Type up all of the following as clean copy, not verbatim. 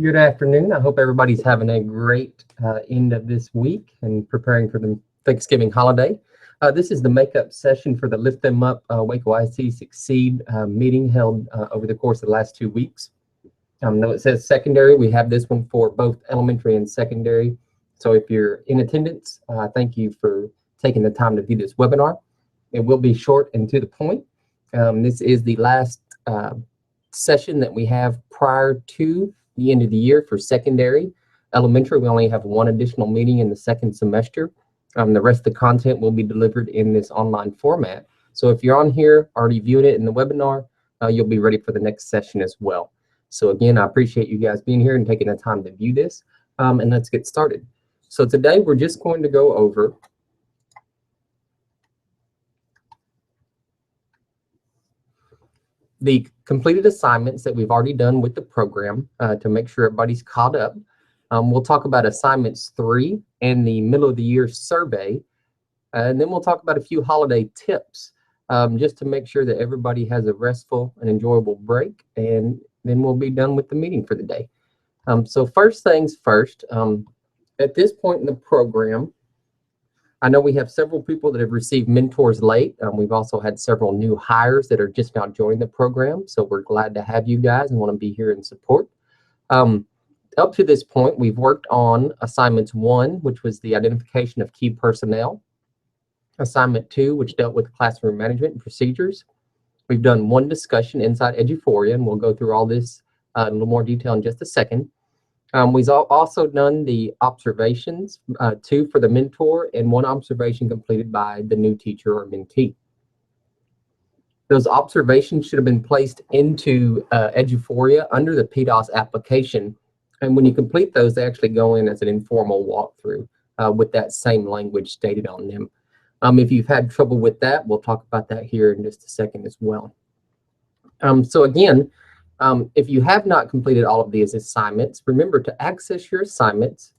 Good afternoon. I hope everybody's having a great end of this week and preparing for the Thanksgiving holiday. This is the makeup session for the Lift Them Up Waco ISD Succeed meeting held over the course of the last 2 weeks. Though it says secondary, we have this one for both elementary and secondary. So if you're in attendance, thank you for taking the time to view this webinar. It will be short and to the point. This is the last session that we have prior to the end of the year for secondary. Elementary, we only have one additional meeting in the second semester. The rest of the content will be delivered in this online format. So if you're on here, already viewed it in the webinar, you'll be ready for the next session as well. So again, I appreciate you guys being here and taking the time to view this. And let's get started. So today we're just going to go over the completed assignments that we've already done with the program to make sure everybody's caught up. We'll talk about assignments 3 and the middle of the year survey. And then we'll talk about a few holiday tips just to make sure that everybody has a restful and enjoyable break. And then we'll be done with the meeting for the day. So first things first, at this point in the program, I know we have several people that have received mentors late. We've also had several new hires that are just now joining the program. So we're glad to have you guys and want to be here in support. Up to this point, we've worked on assignments 1, which was the identification of key personnel. Assignment 2, which dealt with classroom management and procedures. We've done 1 discussion inside Eduphoria, and we'll go through all this in a little more detail in just a second. We've also done the observations, 2 for the mentor and 1 observation completed by the new teacher or mentee. Those observations should have been placed into Eduphoria under the PDOS application. And when you complete those, they actually go in as an informal walkthrough with that same language stated on them. If you've had trouble with that, we'll talk about that here in just a second as well. So again, if you have not completed all of these assignments, remember to access your assignments.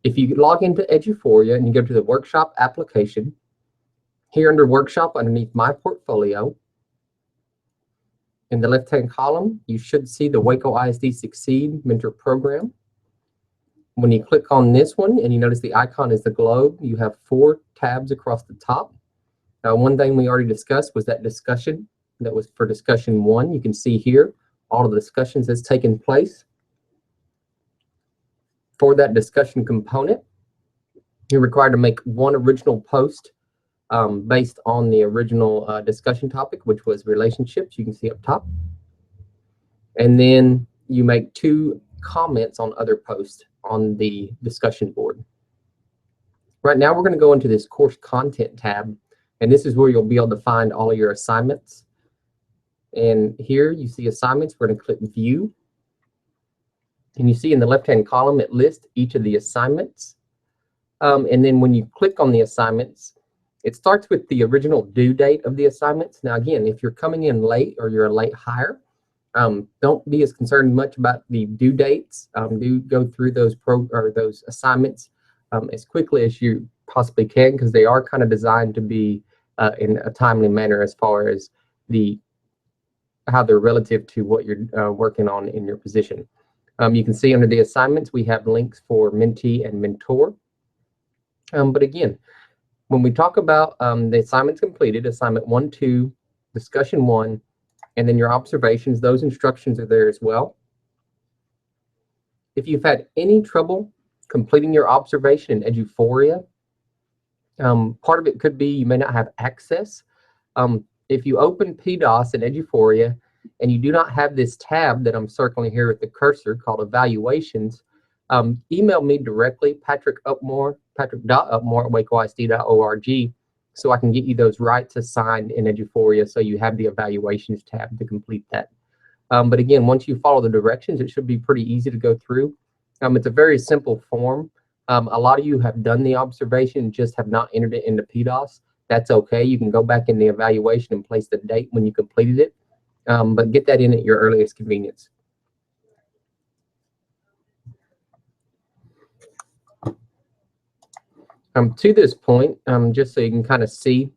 If you log into Eduphoria and you go to the workshop application, here under workshop underneath my portfolio, in the left-hand column, you should see the Waco ISD Succeed Mentor Program. When you click on this one and you notice the icon is the globe, you have 4 tabs across the top. One thing we already discussed was that discussion. That was for discussion 1. You can see here all of the discussions that's taken place. For that discussion component, you're required to make 1 original post based on the original discussion topic, which was relationships. You can see up top. And then you make 2 comments on other posts on the discussion board. Right now, we're going to go into this course content tab, and this is where you'll be able to find all of your assignments. And here you see assignments. We're going to click view. And you see in the left-hand column, it lists each of the assignments. And then when you click on the assignments, it starts with the original due date of the assignments. Now, again, if you're coming in late or you're a late hire, don't be as concerned much about the due dates. Do go through those assignments as quickly as you possibly can, because they are kind of designed to be in a timely manner as far as how they're relative to what you're working on in your position. You can see under the assignments, we have links for mentee and mentor. But again, when we talk about the assignments completed, assignment 1, 2, discussion 1, and then your observations, those instructions are there as well. If you've had any trouble completing your observation in Eduphoria, part of it could be you may not have access. If you open PDOS in Eduphoria and you do not have this tab that I'm circling here with the cursor called Evaluations, email me directly, patrick.upmore@wacoisd.org, so I can get you those rights assigned in Eduphoria so you have the Evaluations tab to complete that. But again, once you follow the directions, it should be pretty easy to go through. It's a very simple form. A lot of you have done the observation, just have not entered it into PDOS. That's okay. You can go back in the evaluation and place the date when you completed it, but get that in at your earliest convenience. To this point, just so you can kind of see,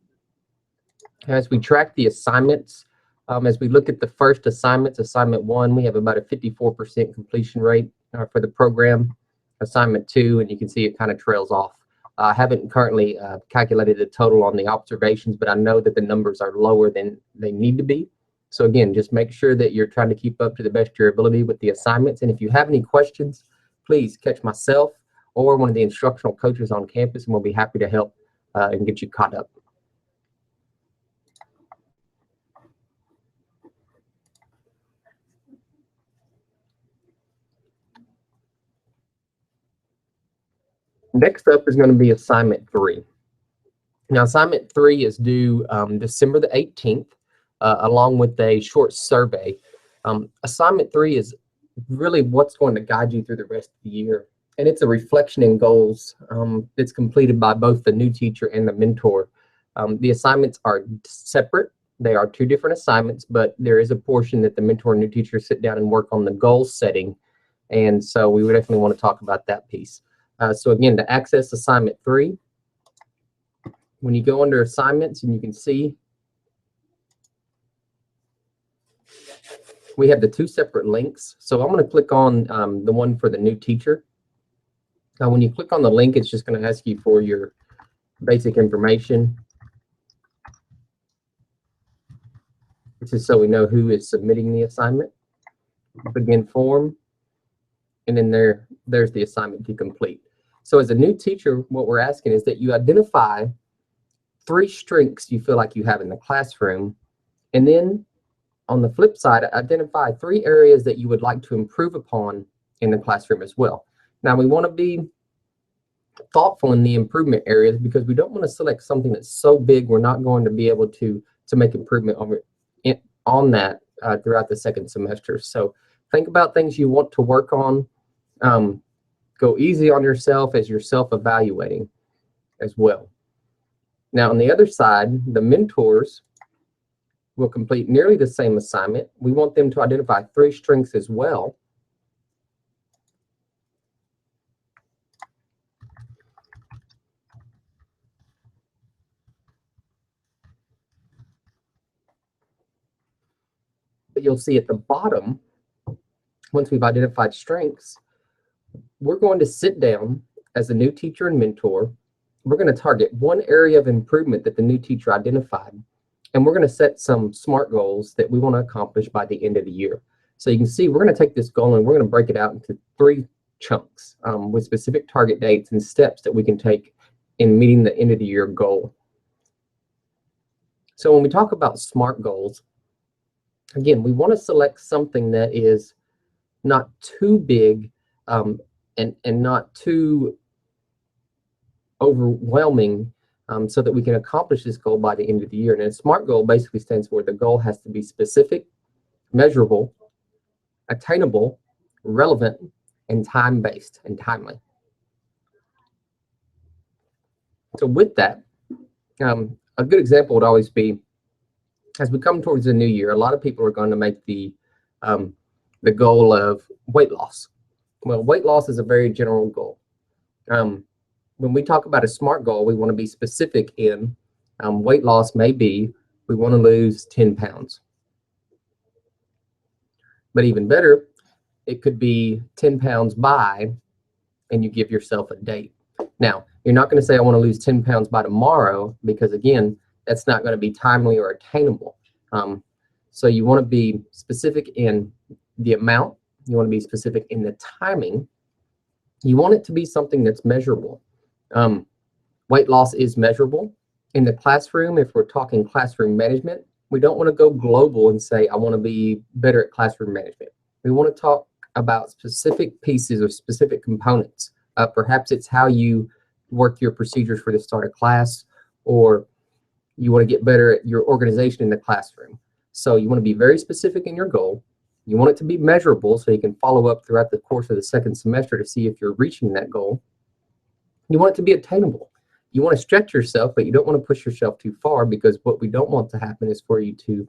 as we track the assignments As we look at the first assignments, assignment 1, we have about a 54% completion rate for the program. Assignment 2, and you can see it kind of trails off. I haven't currently calculated the total on the observations, but I know that the numbers are lower than they need to be. So again, just make sure that you're trying to keep up to the best of your ability with the assignments. And if you have any questions, please catch myself or one of the instructional coaches on campus, and we'll be happy to help and get you caught up. Next up is going to be assignment 3. Now, assignment 3 is due December the 18th, along with a short survey. Assignment 3 is really what's going to guide you through the rest of the year. And it's a reflection and goals that's completed by both the new teacher and the mentor. The assignments are separate. They are 2 different assignments, but there is a portion that the mentor and new teacher sit down and work on the goal setting. And so we would definitely want to talk about that piece. So again, to access assignment 3, when you go under assignments, and you can see we have the 2 separate links. So I'm going to click on the one for the new teacher. Now, when you click on the link, it's just going to ask you for your basic information. This is so we know who is submitting the assignment. Begin form, and then there's the assignment to complete. So as a new teacher, what we're asking is that you identify 3 strengths you feel like you have in the classroom, and then on the flip side, identify 3 areas that you would like to improve upon in the classroom as well. Now, we want to be thoughtful in the improvement areas because we don't want to select something that's so big we're not going to be able to make improvement on that throughout the second semester. So think about things you want to work on. Go easy on yourself as you're self-evaluating as well. Now, on the other side, the mentors will complete nearly the same assignment. We want them to identify 3 strengths as well. But you'll see at the bottom, once we've identified strengths, we're going to sit down as a new teacher and mentor. We're going to target 1 area of improvement that the new teacher identified, and we're going to set some SMART goals that we want to accomplish by the end of the year. So you can see we're going to take this goal and we're going to break it out into 3 chunks with specific target dates and steps that we can take in meeting the end of the year goal. So when we talk about SMART goals, again, we want to select something that is not too big and not too overwhelming so that we can accomplish this goal by the end of the year. And a SMART goal basically stands for the goal has to be specific, measurable, attainable, relevant, and time-based and timely. So with that, a good example would always be, as we come towards the new year, a lot of people are going to make the goal of weight loss. Well, weight loss is a very general goal. When we talk about a SMART goal, we want to be specific in weight loss may be we want to lose 10 pounds. But even better, it could be 10 pounds by, and you give yourself a date. Now, you're not going to say I want to lose 10 pounds by tomorrow because, again, that's not going to be timely or attainable. So you want to be specific in the amount. You want to be specific in the timing. You want it to be something that's measurable. Weight loss is measurable. In the classroom, if we're talking classroom management, we don't want to go global and say, I want to be better at classroom management. We want to talk about specific pieces or specific components. Perhaps it's how you work your procedures for the start of class, or you want to get better at your organization in the classroom. So you want to be very specific in your goal. You want it to be measurable so you can follow up throughout the course of the second semester to see if you're reaching that goal. You want it to be attainable. You want to stretch yourself, but you don't want to push yourself too far, because what we don't want to happen is for you to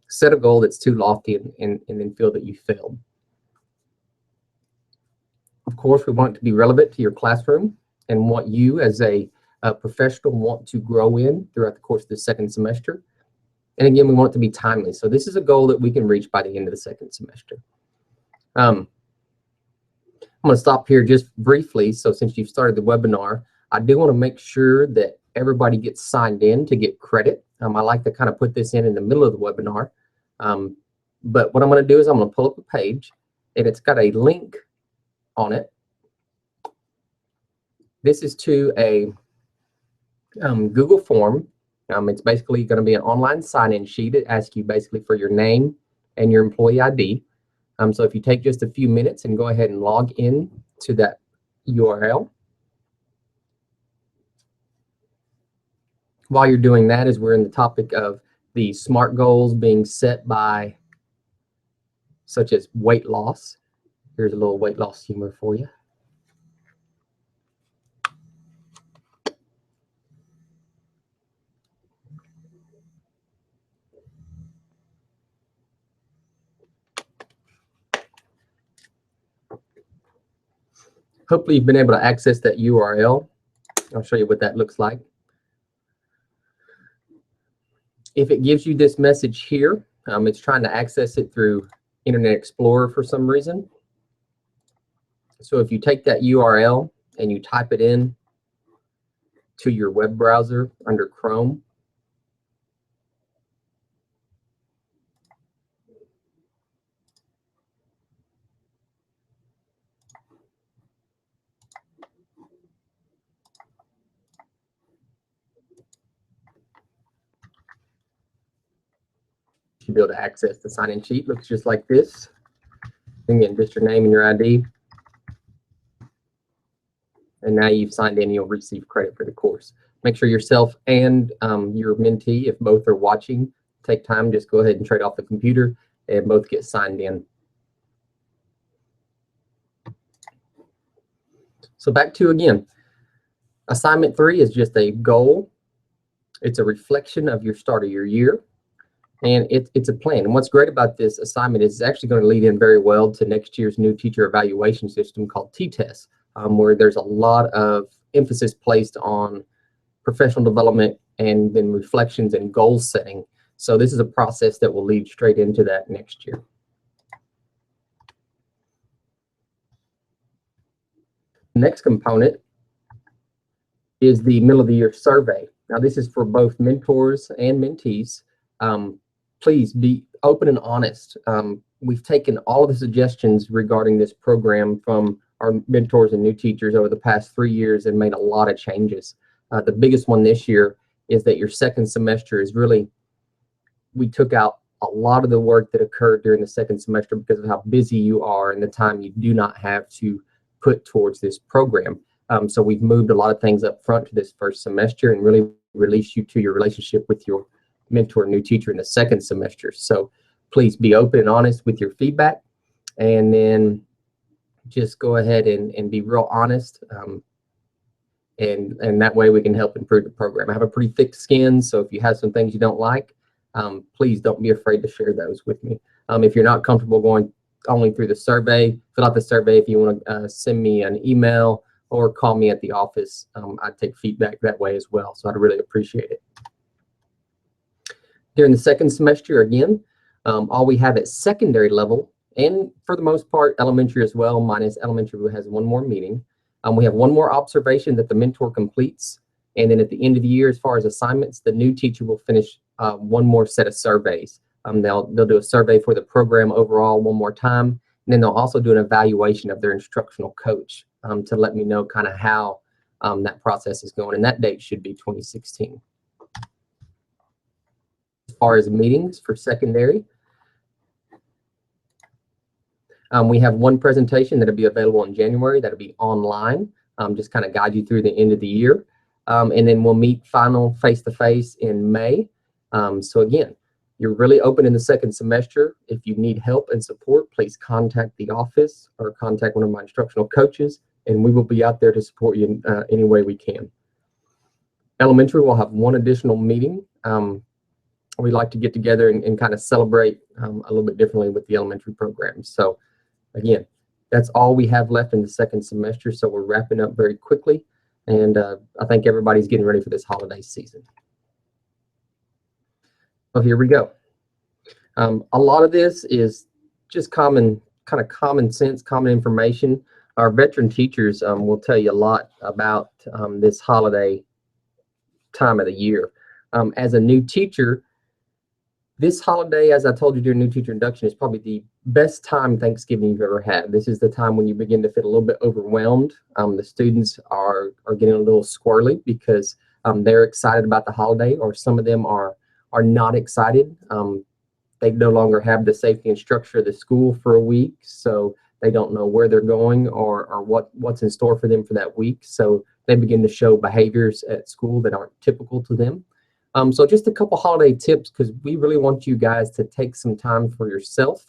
set a goal that's too lofty and then feel that you failed. Of course, we want it to be relevant to your classroom and what you as a professional want to grow in throughout the course of the second semester. And again, we want it to be timely. So this is a goal that we can reach by the end of the second semester. I'm going to stop here just briefly. So since you've started the webinar, I do want to make sure that everybody gets signed in to get credit. I like to kind of put this in the middle of the webinar. But what I'm going to do is I'm going to pull up a page, and it's got a link on it. This is to a Google form. It's basically going to be an online sign-in sheet. It asks you basically for your name and your employee ID. So if you take just a few minutes and go ahead and log in to that URL. While you're doing that, as we're in the topic of the SMART goals being set by, such as weight loss, here's a little weight loss humor for you. Hopefully you've been able to access that URL. I'll show you what that looks like. If it gives you this message here, it's trying to access it through Internet Explorer for some reason. So if you take that URL and you type it in to your web browser under Chrome, you'll be able to access the sign-in sheet. Looks just like this. Again, just your name and your ID. And now you've signed in, you'll receive credit for the course. Make sure yourself and your mentee, if both are watching, take time, just go ahead and trade off the computer and both get signed in. So back to, again, assignment 3 is just a goal. It's a reflection of your start of your year. And it's a plan. And what's great about this assignment is it's actually going to lead in very well to next year's new teacher evaluation system called T-TESS, where there's a lot of emphasis placed on professional development and then reflections and goal setting. So this is a process that will lead straight into that next year. The next component is the middle of the year survey. Now this is for both mentors and mentees. Please be open and honest. We've taken all of the suggestions regarding this program from our mentors and new teachers over the past 3 years and made a lot of changes. The biggest one this year is that your second semester is really, we took out a lot of the work that occurred during the second semester because of how busy you are and the time you do not have to put towards this program. So we've moved a lot of things up front to this first semester and really release you to your relationship with your mentor, new teacher in the second semester. So please be open and honest with your feedback, and then just go ahead and be real honest. And that way we can help improve the program. I have a pretty thick skin, so if you have some things you don't like, please don't be afraid to share those with me. If you're not comfortable going only through the survey, fill out the survey. If you want to send me an email or call me at the office, I take feedback that way as well, so I'd really appreciate it. During the second semester, again, all we have at secondary level, and for the most part elementary as well, minus elementary who has one more meeting. We have one more observation that the mentor completes, and then at the end of the year, as far as assignments, the new teacher will finish one more set of surveys. They'll do a survey for the program overall one more time, and then they'll also do an evaluation of their instructional coach to let me know kind of how that process is going, and that date should be 2016. As far as meetings for secondary, we have one presentation that'll be available in January. That'll be online, just kind of guide you through the end of the year. And then we'll meet final face-to-face in May. So again, you're really open in the second semester. If you need help and support, please contact the office or contact one of my instructional coaches, and we will be out there to support you in any way we can. Elementary will have one additional meeting. We like to get together and kind of celebrate a little bit differently with the elementary programs. So again, that's all we have left in the second semester, so we're wrapping up very quickly, and I think everybody's getting ready for this holiday season. So here we go. A lot of this is just kind of common sense, common information. Our veteran teachers will tell you a lot about this holiday time of the year. As a new teacher, this holiday, as I told you during new teacher induction, is probably the best time Thanksgiving you've ever had. This is the time when you begin to feel a little bit overwhelmed. The students are getting a little squirrely because they're excited about the holiday, or some of them are not excited. They no longer have the safety and structure of the school for a week, so they don't know where they're going or what's in store for them for that week. So they begin to show behaviors at school that aren't typical to them. So just a couple holiday tips, because we really want you guys to take some time for yourself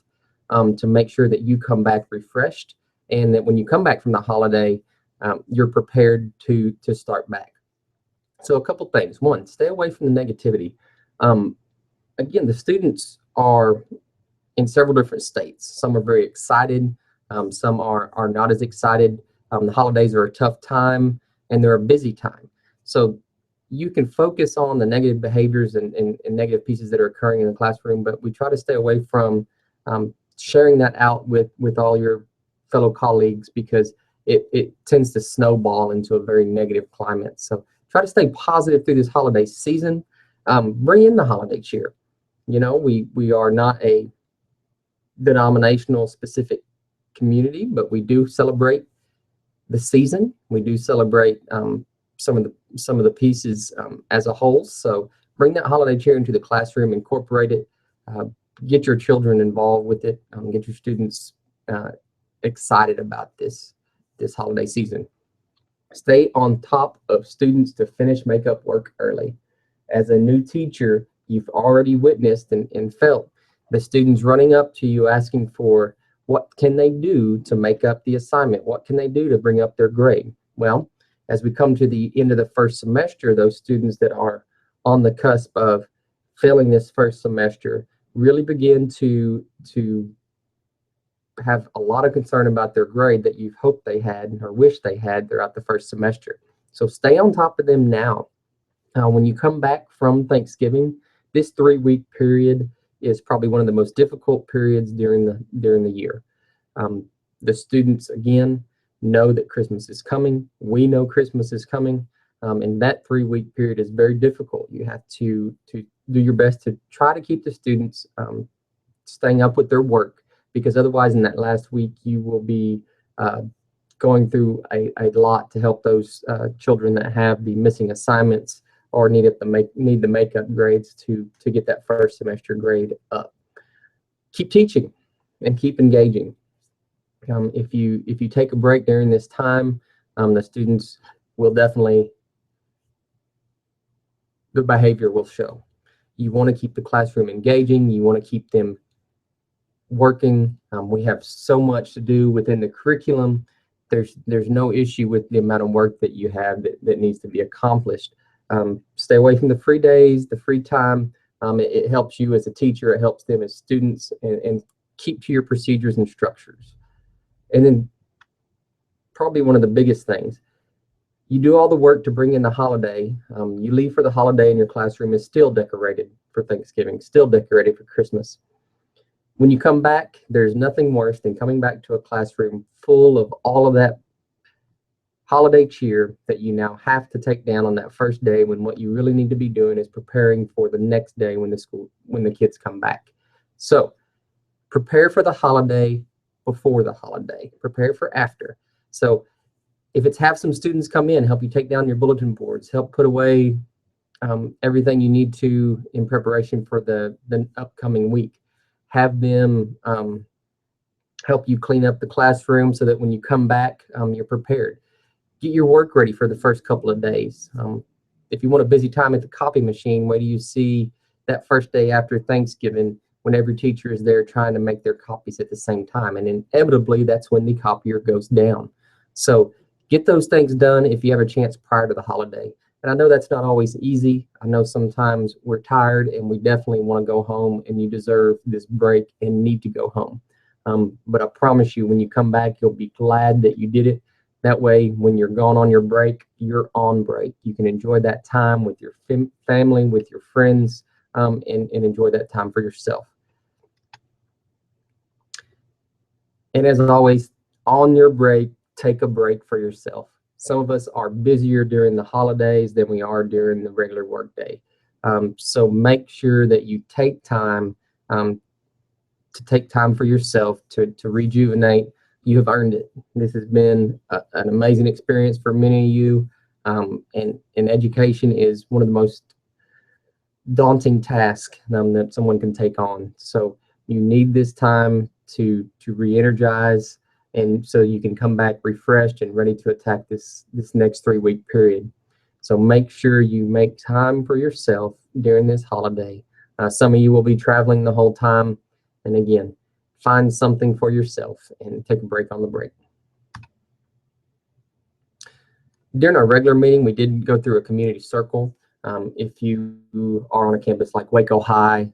to make sure that you come back refreshed, and that when you come back from the holiday, you're prepared to start back. So a couple things. One, stay away from the negativity. Again, the students are in several different states. Some are very excited. Some are not as excited. The holidays are a tough time and they're a busy time. So you can focus on the negative behaviors and negative pieces that are occurring in the classroom, but we try to stay away from sharing that out with all your fellow colleagues, because it tends to snowball into a very negative climate. So try to stay positive through this holiday season. Bring in the holiday cheer. You know, we are not a denominational specific community, but we do celebrate the season. We do celebrate some of the pieces as a whole. So bring that holiday cheer into the classroom, incorporate it, get your children involved with it, get your students excited about this holiday season. Stay on top of students to finish makeup work early. As a new teacher, you've already witnessed and felt the students running up to you asking for what can they do to make up the assignment? What can they do to bring up their grade? Well, as we come to the end of the first semester, those students that are on the cusp of failing this first semester really begin to have a lot of concern about their grade that you've hoped they had or wish they had throughout the first semester. So stay on top of them now. When you come back from Thanksgiving, this 3-week period is probably one of the most difficult periods during the year. The students, again, know that Christmas is coming. We know Christmas is coming, and that 3-week period is very difficult. You have to do your best to try to keep the students staying up with their work, because otherwise in that last week you will be going through a lot to help those children that have the missing assignments or need the makeup grades to get that first semester grade up. Keep teaching and keep engaging. If you take a break during this time, the students will definitely, the behavior will show. You want to keep the classroom engaging. You want to keep them working. We have so much to do within the curriculum. There's no issue with the amount of work that you have that needs to be accomplished. Stay away from the free days, the free time. It helps you as a teacher. It helps them as students, and keep to your procedures and structures. And then probably one of the biggest things, you do all the work to bring in the holiday. You leave for the holiday and your classroom is still decorated for Thanksgiving, still decorated for Christmas. When you come back, there's nothing worse than coming back to a classroom full of all of that holiday cheer that you now have to take down on that first day, when what you really need to be doing is preparing for the next day when the kids come back. So prepare for the holiday before the holiday, prepare for after. So if it's have some students come in, help you take down your bulletin boards, help put away everything you need to in preparation for the upcoming week. Have them help you clean up the classroom so that when you come back, you're prepared. Get your work ready for the first couple of days. If you want a busy time at the copy machine, wait till you see that first day after Thanksgiving, when every teacher is there trying to make their copies at the same time. And inevitably, that's when the copier goes down. So get those things done if you have a chance prior to the holiday. And I know that's not always easy. I know sometimes we're tired and we definitely want to go home, and you deserve this break and need to go home. But I promise you, when you come back, you'll be glad that you did it. That way, when you're gone on your break, you're on break. You can enjoy that time with your family, with your friends, and enjoy that time for yourself. And as always, on your break, take a break for yourself. Some of us are busier during the holidays than we are during the regular workday. So make sure that you take time to take time for yourself to rejuvenate. You have earned it. This has been an amazing experience for many of you. And education is one of the most daunting tasks that someone can take on. So you need this time to re-energize, and so you can come back refreshed and ready to attack this next 3-week period. So make sure you make time for yourself during this holiday. Some of you will be traveling the whole time, and again, find something for yourself and take a break on the break. During our regular meeting, we did go through a community circle. If you are on a campus like Waco High,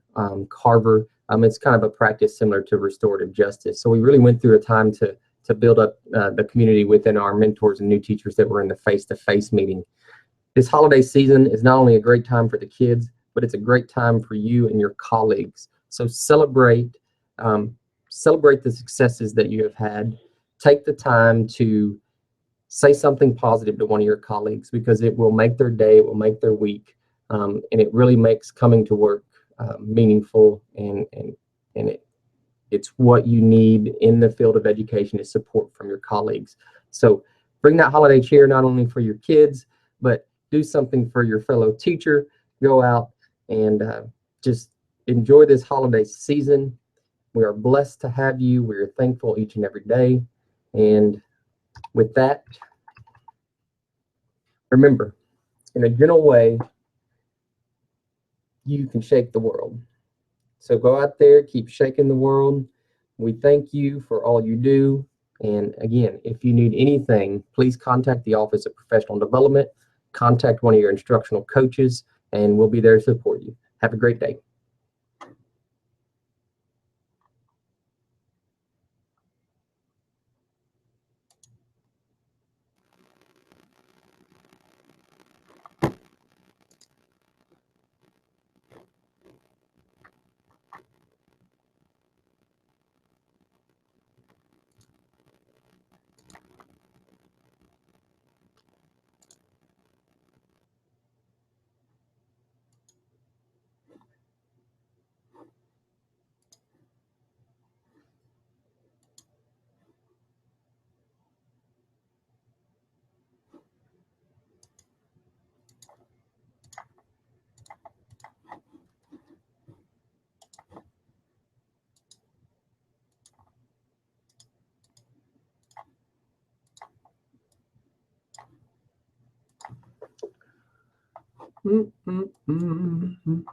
Carver, it's kind of a practice similar to restorative justice. So we really went through a time to build up the community within our mentors and new teachers that were in the face-to-face meeting. This holiday season is not only a great time for the kids, but it's a great time for you and your colleagues. So celebrate the successes that you have had. Take the time to say something positive to one of your colleagues, because it will make their day, it will make their week, and it really makes coming to work meaningful, and it's what you need in the field of education is support from your colleagues. So bring that holiday cheer not only for your kids, but do something for your fellow teacher. Go out and just enjoy this holiday season. We are blessed to have you. We are thankful each and every day. And with that, remember, in a gentle way, you can shake the world. So go out there, keep shaking the world. We thank you for all you do. And again, if you need anything, please contact the Office of Professional Development, contact one of your instructional coaches, and we'll be there to support you. Have a great day. Mm-mm-mm-mm.